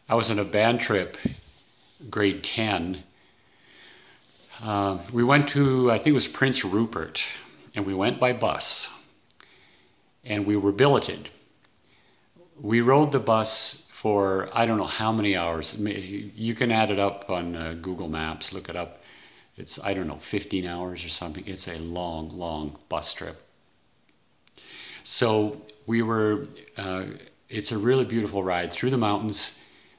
I was on a band trip, grade 10. We went to, I think it was Prince Rupert, and we went by bus, and we were billeted. We rode the bus for I don't know how many hours. You can add it up on Google Maps, look it up. It's, I don't know, 15 hours or something. It's a long, long bus trip. So we were, it's a really beautiful ride through the mountains.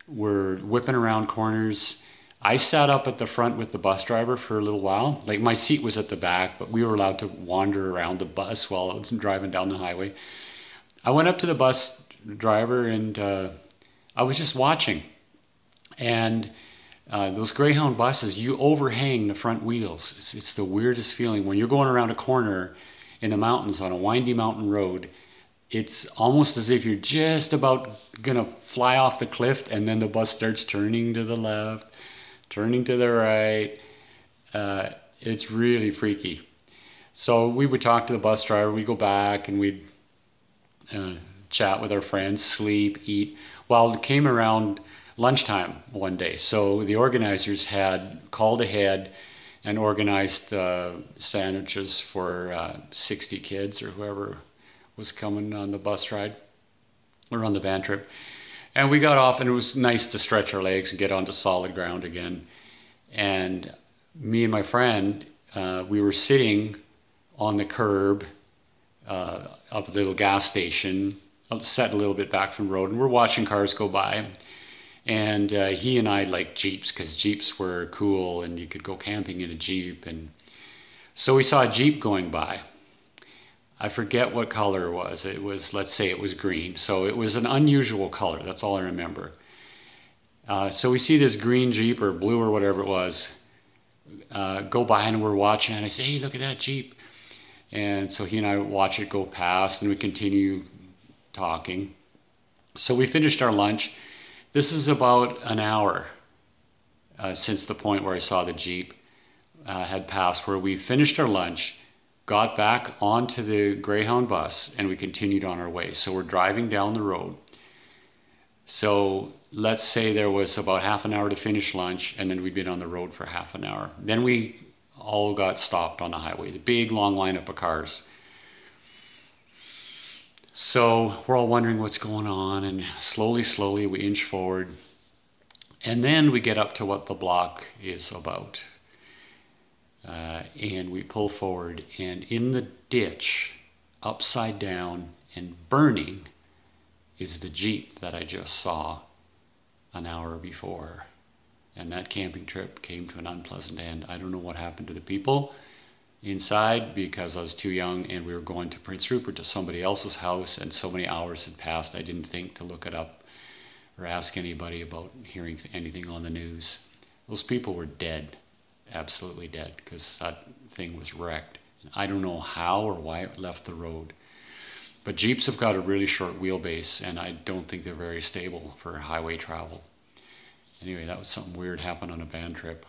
We're whipping around corners. I sat up at the front with the bus driver for a little while. Like, my seat was at the back, but we were allowed to wander around the bus while I was driving down the highway. I went up to the bus driver and I was just watching. And those Greyhound buses, you overhang the front wheels. It's the weirdest feeling. When you're going around a corner in the mountains on a windy mountain road, it's almost as if you're just about gonna fly off the cliff, and then the bus starts turning to the left, turning to the right. It's really freaky. So we would talk to the bus driver, we'd go back and we'd chat with our friends, sleep, eat. Well, it came around lunchtime one day, so the organizers had called ahead and organized sandwiches for 60 kids or whoever was coming on the bus ride or on the band trip. And we got off, and it was nice to stretch our legs and get onto solid ground again. And me and my friend, we were sitting on the curb of a little gas station, set a little bit back from the road, and we're watching cars go by. And he and I liked Jeeps because Jeeps were cool and you could go camping in a Jeep. And so we saw a Jeep going by. I forget what color it was. It was, let's say it was green. So it was an unusual color. That's all I remember. So we see this green Jeep or blue or whatever it was go by, and we're watching, and I say, hey, look at that Jeep. And so he and I watch it go past, and we continue talking. So we finished our lunch. This is about an hour since the point where I saw the Jeep had passed, where we finished our lunch, got back onto the Greyhound bus, and we continued on our way. So we're driving down the road. So let's say there was about half an hour to finish lunch, and then we'd been on the road for half an hour. Then we all got stopped on the highway, the big long lineup of cars. So we're all wondering what's going on, and slowly we inch forward. And then we get up to what the block is about. And we pull forward, and in the ditch, upside down and burning, is the Jeep that I just saw an hour before. And that camping trip came to an unpleasant end. I don't know what happened to the people inside, because I was too young and we were going to Prince Rupert to somebody else's house, and so many hours had passed I didn't think to look it up or ask anybody about hearing anything on the news. Those people were dead, absolutely dead, because that thing was wrecked. I don't know how or why it left the road. But Jeeps have got a really short wheelbase, and I don't think they're very stable for highway travel. Anyway, that was something weird happened on a band trip.